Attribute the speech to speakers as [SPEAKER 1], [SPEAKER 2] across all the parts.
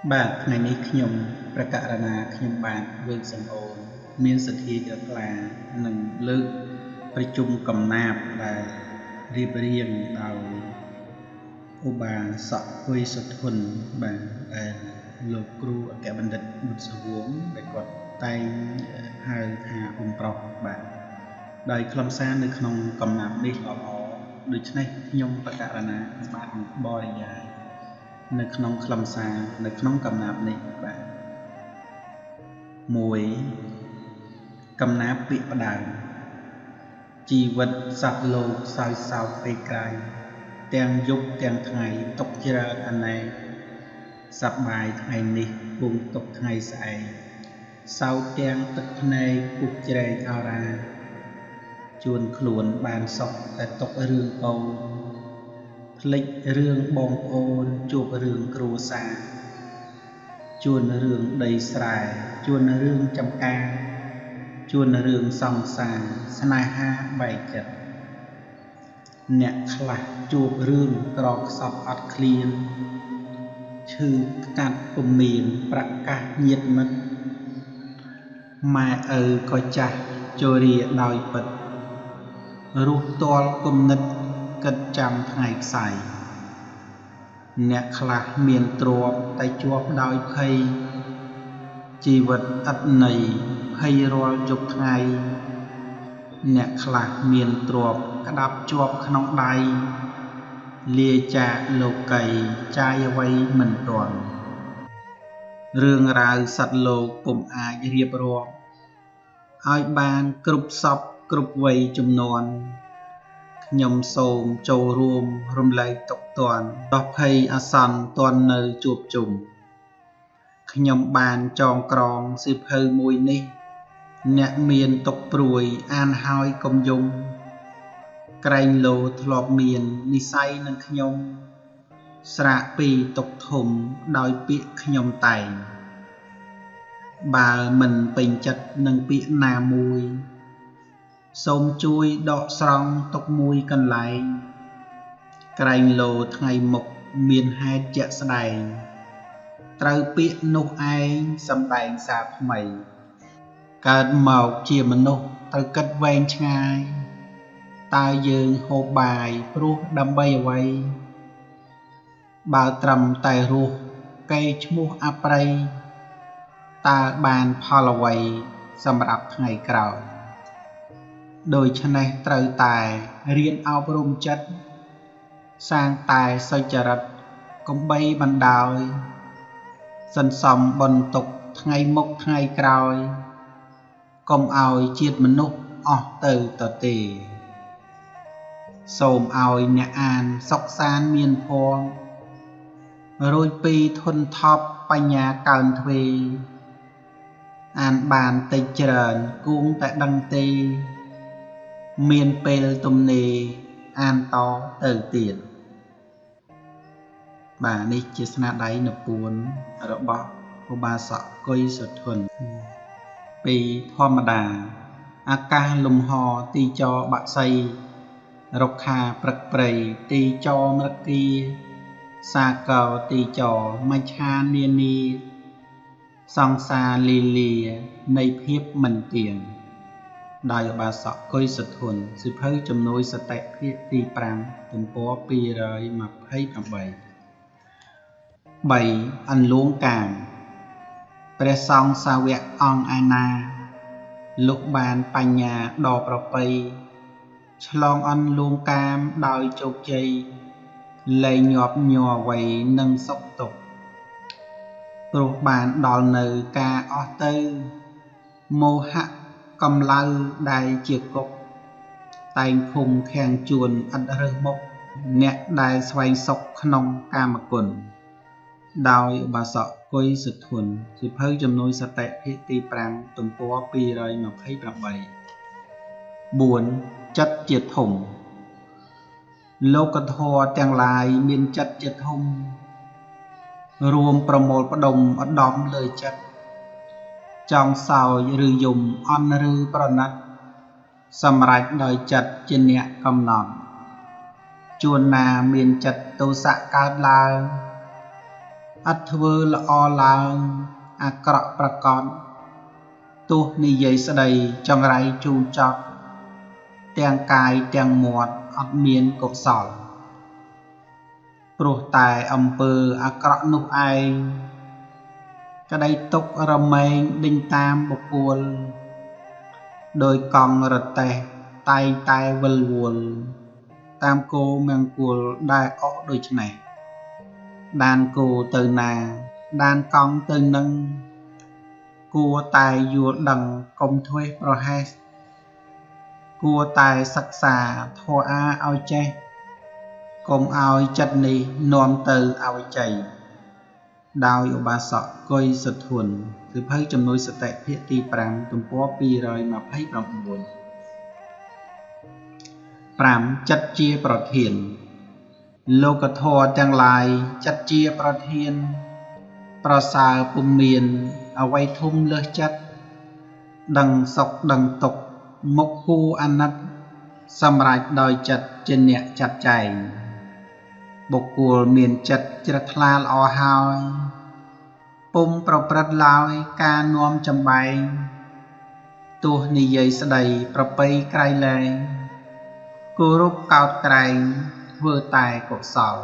[SPEAKER 1] បាទថ្ងៃនេះខ្ញុំប្រកាសណាខ្ញុំបាទវឿងសំអូនមានសទ្ធាជ្រះថ្លានឹងលើកប្រជុំកំណាព្យដែលរៀបរៀងដោយឧបាសកគុយសុធនបាទដែលលោកគ្រូអគ្គបណ្ឌិតមុតសវងដែលគាត់តែងហៅថាអ៊ំប្រុសបាទដោយខ្លឹមសារនៅក្នុងកំណាព្យនេះល្អដូច្នេះខ្ញុំប្រកាសណាបាទបរិយាយនៅក្នុងខ្លឹមសារនៅក្នុងកំណាព្យនេះបាទ1កំណាព្យពាក្យផ្ដើមជីវិតសត្វលោកសោយសោកពេលក្រោយទាំងយប់ទាំងថ្ងៃຕົកច្រើនអណែកសប្បាយថ្ងៃនេះពុំຕົកថ្ងៃស្អែកសោកទាំងទឹកភ្នែកពុះជ្រែកអរាជួនខ្លួនបានសុខតែຕົករឿងកូនភ្លេចរឿងបងប្អូនជួបរឿងគ្រួសារជួនរឿងដីស្រែជួនរឿងចំការជួនរឿងសង្សារស្នេហាបែកចិត្តអ្នកខ្លះជួបរឿងក្រខ្សត់អត់ឃ្លានឈឺកាត់ពុំមានប្រកាសញាតិមិត្តម៉ែឪក៏ចាស់ជរាដោយពិតរស់ទាល់គំនិតគិតចាំថ្ងៃខ្សែអ្នកខ្លះមានទ្រព្យតែជាប់ដោយភ័យជីវិតឥតន័យភ័យរាល់យប់ថ្ងៃអ្នកខ្លះមានទ្រព្យក្តាប់ជាប់ក្នុងដៃលាចាកលោកីចាយអ្វីមិនទាន់រឿងរ៉ាវសត្វលោកពុំអាចរៀបរាប់ឲ្យបានគ្រប់សពគ្រប់វ័យជំនាន់ខ្ញុំសូមចូលរួមរំលែកទុក្ខទណ្ឌដោះភ័យអាសន្នទាន់នៅជួបជុំខ្ញុំបានចងក្រងសៀវភៅមួយនេះអ្នកមានទុក្ខព្រួយអានហើយកុំយំក្រែងលោធ្លាប់មាននិស្ស័យនឹងខ្ញុំស្រាកពីទុក្ខធំដោយពាក្យខ្ញុំតែងបើមិនពេញចិត្តនឹងពាក្យណាមួយសូមជួយដកស្រង់ទុកមួយកន្លែងក្រែងលោថ្ងៃមុខមានហេតុជាក់ស្ដែងត្រូវពាក្យនោះឯងសម្ដែងសារថ្មីកើតមកជាមនុស្សត្រូវគិតវែងឆ្ងាយតើយើងហូបបាយព្រោះដើម្បីអ្វីបើត្រឹមតែរស់កេរឈ្មោះអប្រិយតើបានផលអ្វីសម្រាប់ថ្ងៃក្រោយដូច្នេះត្រូវតែរៀនអប់រំចិត្តសាងតែសុចរិតកុំបីបណ្ដោយសន្សំបុណ្យទុកថ្ងៃមុខថ្ងៃក្រោយកុំឲ្យជាតិមនុស្សអស់ទៅទទេសូមឲ្យអ្នកអានសុខសាន្តមានភ័ព្វរួចពីធនថប់បញ្ញាកើនទ្វេអានបានតិចច្រើនគួងតែដឹងទេមានពេលទំនេរអានតទៅទៀតបាទនេះជាស្នាដៃនិពន្ធរបស់ឧបាសកគុយសុធនពីធម្មតាអាកាសលំហទីចបាក់សីរុក្ខាព្រឹកព្រៃទីចមរគាសាកោទីចមច្ឆានានាសង្សារលីលានៃភាពមិនទៀងដោយឧបាសកគុយសុធនសិភៅជំនួយសតិភាគទី5ទំព័រ228 3. អន្លួងកាមព្រះសង្ឃសាវកអង្គឯណាលុះបានបញ្ញាដ៏ប្រពៃឆ្លងអន្លួងកាមដោយជោគជ័យលែងញាប់ញ័រអ្វីនឹងសុខទុក្ខព្រោះបានដល់នៅការអស់ទៅមោហៈកំឡៅដែលជាគុកតែងភូមិខាំងជួនឥតរើសមុខអ្នកដែលស្វែងសុខក្នុងកាមគុណដោយឧបាសកគុយសុធនសៀវភៅជំនួយសតិភាគទី5ទំព័រ228 4. ចិត្តជាធំលោកធម៌ទាំងឡាយមានចិត្តជាធំរួមប្រមូលផ្ដុំឧត្តមលើចិត្តចង់សោយឬយំអន់ឬប្រណិតសម្រេចដោយចិត្តជាអ្នកកំណត់ជួនណាមានចិត្តទោសៈកើតឡើង អត់ធ្វើល្អឡើងអាក្រក់ប្រកបទោះនិយាយស្ដីចង្រៃជូរចត់ទាំងកាយទាំងមាត់អត់មានកុសលព្រោះតែអំពើអាក្រក់នោះឯងក្តីទុក្ខរមែងដេញតាមបុគ្គលដោយកង់រទេះតែងតែវិលវល់តាមគោមង្គលដែលអស់ដូច្នេះដានគោទៅណាដានកង់ទៅនឹងគួរតែយល់ដឹងកុំធ្វេសប្រហែសគួរតែសិក្សាធម៌អាឲ្យចេះកុំឲ្យចិត្តនេះនាំទៅអវិជ័យដោយឧបាសកគុយសុធនគឺភៅជំនួយសតិភាគទី5ទំព័រ229 5ចិត្តជាប្រធានលោកធម៌ទាំងឡាយចិត្តជាប្រធានប្រសើរពុំមានអ្វីធំលើសចិត្តដឹងសុខដឹងទុក្ខមុខគួរអាណិតសម្រេចដោយចិត្តជាអ្នកចាត់ចែងបុគ្គលមានចិត្តជ្រះថ្លាល្អហើយពុំប្រព្រឹត្តឡើយការនាំចម្បែងទោះនិយាយស្ដីប្រពៃក្រៃលែងគោរពកោតក្រែងធ្វើតែកុសល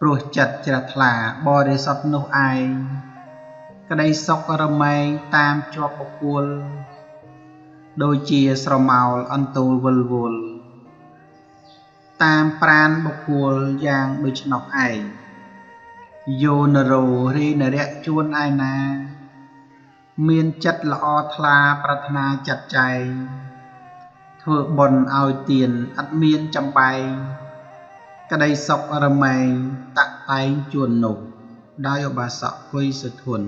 [SPEAKER 1] ព្រោះចិត្តជ្រះថ្លាបរិសុទ្ធនោះឯងក្តីសុខរមែងតាមជាប់បុគ្គលដូចជាស្រមោលអន្ទូលវិលវល់តាមប្រានបុគ្គលយ៉ាងដូច្នោះឯងយោនរោរីនរៈជួនឯណាមានចិត្តល្អថ្លាប្រាថ្នាចាត់ចែងធ្វើបុណ្យឲ្យទានឥតមានចម្បែងក្តីសុខរមែងតាក់តែងជួននោះដោយឧបាសកគុយសុធន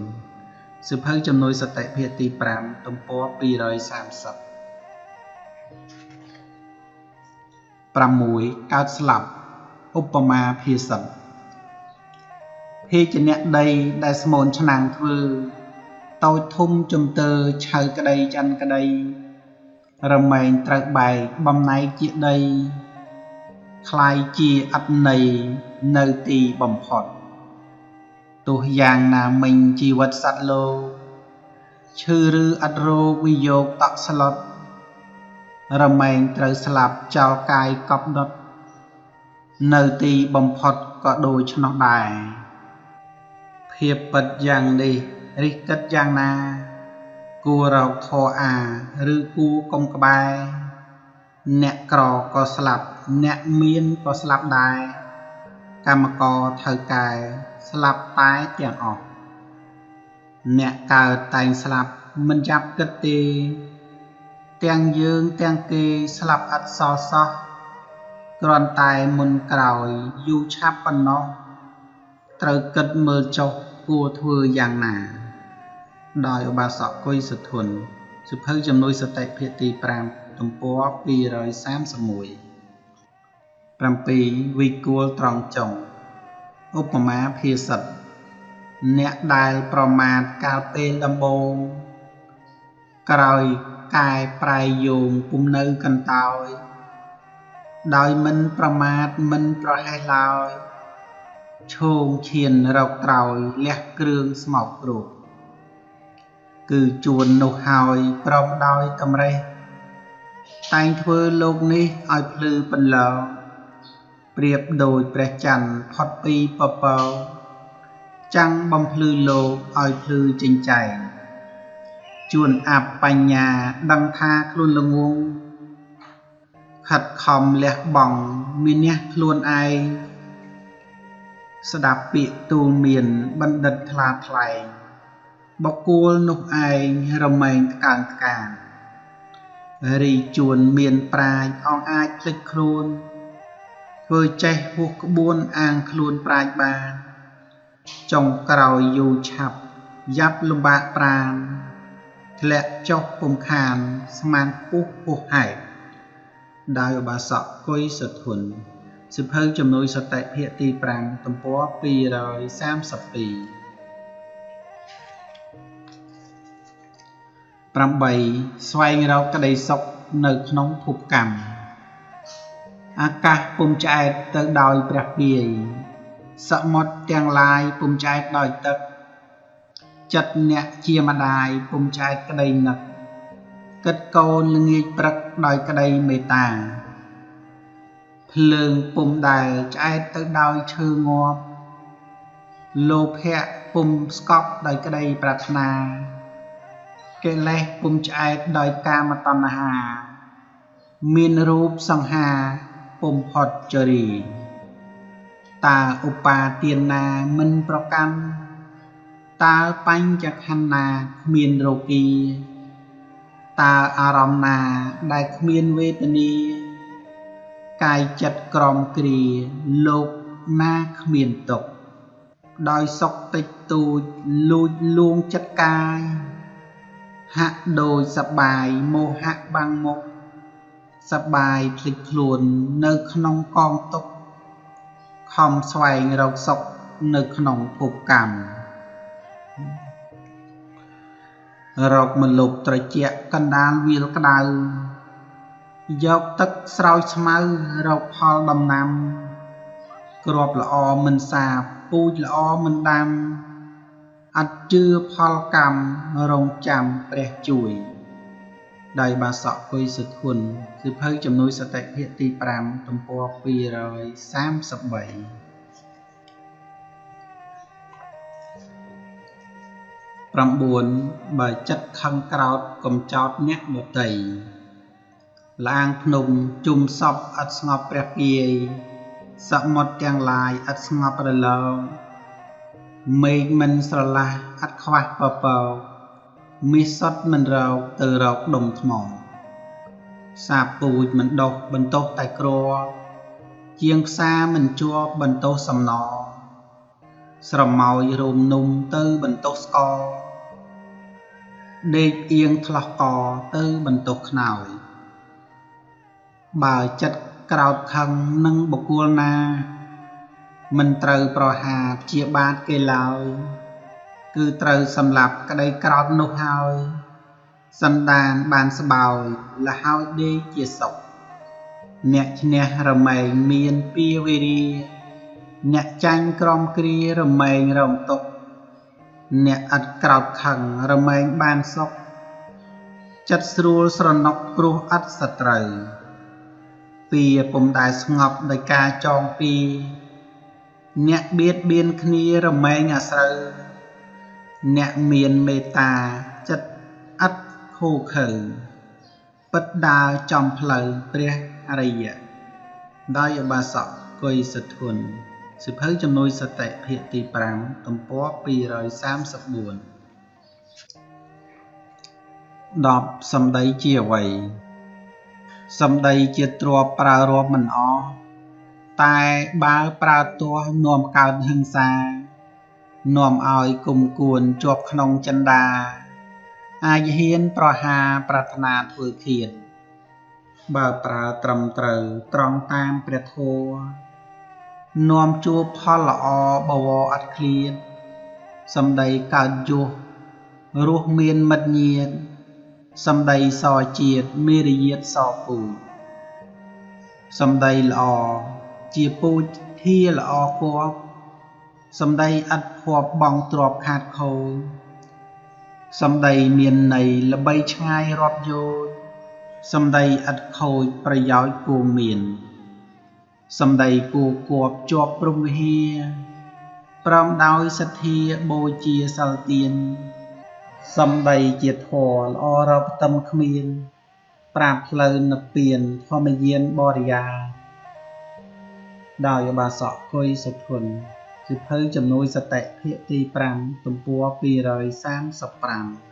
[SPEAKER 1] សិភៅជំនួយសតិភាគទី5ទំព័រ230 6កើតស្លាប់ឧបមាភាសិតភេជ្ជៈដីដែលស្មូនឆ្នាំងធ្វើតូចធំជំទើឆៅក្តីច័ន្ទក្តីរមែងត្រូវបែកបំណែកជាដីคล้ายជាអត្តន័យនៅទីបំផុតទោះយ៉ាងណាមិញជីវិតសត្វលោកឈឺឬអត់រោគវិយោគតក់ស្លុតរមែងត្រូវស្លាប់ចោលកាយកប់ដុតនៅទីបំផុតក៏ដូច្នោះដែរភាពពិតយ៉ាងនេះរិះគិតយ៉ាងណាគួររកធម៌អាឬគួរកុំក្បែរអ្នកក្រក៏ស្លាប់អ្នកមានក៏ស្លាប់ដែរកម្មករថៅកែស្លាប់តែទាំងអស់អ្នកកើតតែងស្លាប់មិនចាប់គិតទេទាំងយើងទាំងគេស្លាប់ឥតសល់សោះគ្រាន់តែមុនក្រោយយូរឆាប់ប៉ុណ្ណោះត្រូវគិតមើលចុះគួរធ្វើយ៉ាងណាដោយឧបាសកគុយសុធនសិភៅជំនួយសតិភាគទី5ទំព័រ231 7វិគួលត្រង់ចុងឧបមាភាសិតអ្នកដែលប្រមាថកាលពេលដំបូងក្រោយកែប្រែយោងពុំនៅកន្តើយដោយមិនប្រមាថមិនប្រហែសឡើយឈោងឈានរកត្រោយលះគ្រឿងស្មោកគ្រោកគឺជួននោះហើយព្រមដោយតម្រេះតែងធ្វើលោកនេះឲ្យភ្លឺពន្លឺប្រៀបដូចព្រះច័ន្ទផុតពីពពកចាំងបំភ្លឺលោកឲ្យភ្លឺចេញចែងជួនអបញ្ញាដឹងថាខ្លួនល្ងងខិតខំលះបង់មានះខ្លួនឯងស្ដាប់ពាក្យទូលមានបណ្ឌិតថ្លាថ្លែងបុគ្គលនោះឯងរមែងថ្កើងថ្កាងរីជួនមានប្រាជ្ញអងអាចភ្លេចខ្លួនធ្វើចេះហួសក្បួនអាងខ្លួនប្រាជ្ញបានចុងក្រោយយូរឆាប់យ៉ាប់លំបាកប្រាណធ្លាក់ចុះពុំខានស្មានពុះពុះហែកដោយឧបាសកគុយសុធនសិភៅជំនួយសតិភាគទី5ទំព័រ232 8ស្វែងរកក្តីសុខនៅក្នុងភពកម្មអាកាសពុំឆ្អែតទៅដោយព្រះពាយ សមុទ្រទាំងឡាយពុំចែកដោយទឹកចិត្តអ្នកជាម្ដាយពុំចែកក្តីនឹកគិតកូនល្ងាចព្រឹកដោយក្តីមេត្តាភ្លើងពុំដែលឆ្អែតទៅដោយឈើងាប់លោភៈពុំស្កប់ដោយក្តីប្រាថ្នាកិលេសពុំឆ្អែតដោយកាមតណ្ហាមានរូបសង្ហាពុំផុតជរីតើឧបាទានណាមិនប្រកាន់តើបញ្ចខណ្ឌណាគ្មានរោគីតើអារម្មណ៍ណាដែលគ្មានវេទនាកាយចិត្តក្រំគ្រាលោកណាគ្មានទុក្ខដោយសុខតិចតួចលួចលួងចិត្តកាយហាក់ដូចសប្បាយមោហៈបាំងមុខសប្បាយភ្លេចខ្លួននៅក្នុងកងទុក្ខខំស្វែងរកសុខនៅក្នុងភពកម្មរកម្លប់ត្រជាក់កណ្ដាលវាលក្តៅយកទឹកស្រោចស្មៅរកផលដំណាំគ្រាប់ល្អមិនសាបពូជល្អមិនដាំអត់ជឿផលកម្មរងចាំព្រះជួយដោយបាសកគុយសុធុនសៀវភៅជំនួយសតិភាគទី5ទំព័រ233បើចិត្តខឹងក្រោធកុំចោទអ្នកដទៃឡាងភ្នំជុំសពឥតស្ងប់ព្រះពាយសមុទ្រទាំងឡាយឥតស្ងប់រលោងមេឃមិនស្រឡះឥតខ្វះពពកមាសសុទ្ធមិនរកទៅរកដុំថ្មសាបពូជមិនដុះបន្ទោសតែក្រជាងផ្សារមិនជាប់បន្ទោសសំណស្រមោចរោមនំទៅបន្ទោសស្ករដេកអៀងថ្លោះកទៅបន្ទោសខ្នើយបើចិត្តក្រោធខឹងនឹងបុគ្គលណាមិនត្រូវប្រហារព្យាបាទគេឡើយគឺត្រូវសម្លាប់ក្តីក្រោធនោះហើយសន្តានបានស្បោយលហើយដេកជាសុខអ្នកឈ្នះរមែងមានពីវេរាអ្នកចាញ់ក្រំគ្រារមែងរងទុក្ខអ្នកឥតក្រោធខឹងរមែងបានសុខចិត្តស្រួលស្រណុកព្រោះឥតសត្រូវពីពុំដែលស្ងប់ដោយការចងពីអ្នកបៀតបៀនគ្នារមែងអាស្រូវអ្នកមានមេត្តាចិត្តឥតខូខើពិតដើរចំផ្លូវព្រះអរិយដោយឧបាសកគុយសុធុនសៀវភៅជំនួយសតិភាគទី5ទំព័រ234 10សម្ដីជាអ្វីសម្ដីជាទ្រព្យប្រើរាប់មិនអស់តែបើប្រើទាស់នាំកើតហិង្សានាំឲ្យគុំគួនជាប់ក្នុងចិន្តាអាចហ៊ានប្រហារប្រាថ្នាធ្វើឃាតបើប្រើត្រឹមត្រូវត្រង់តាមព្រះធម៌នាំជួបផលល្អបវរអត់ឃ្លាតសម្ដីកើតយុះរស់មានមិត្តញាតិសម្ដីសជាតិមេរយាទសពូជសម្ដីល្អជាពូជធាល្អគប់សម្ដីឥតភ័ព្វបងទ្រពខាតខូចសម្ដីមានន័យល្បីឆ្ងាយរាប់យោជន៍សម្ដីឥតខូចប្រយោជន៍គួរមានសម្ដីគួរគប់ជាប់ព្រំវិហារព្រមដោយសទ្ធាបូជាសិលទានសម្ដីជាធម៌ល្អរកផ្ទឹមគ្មានប្រាប់ផ្លូវនិព្វានធម្មយានបរិយាដោយឧបាសកគុយសុធុនសៀវភៅជំនួយសតិភាគទី5ទំព័រ235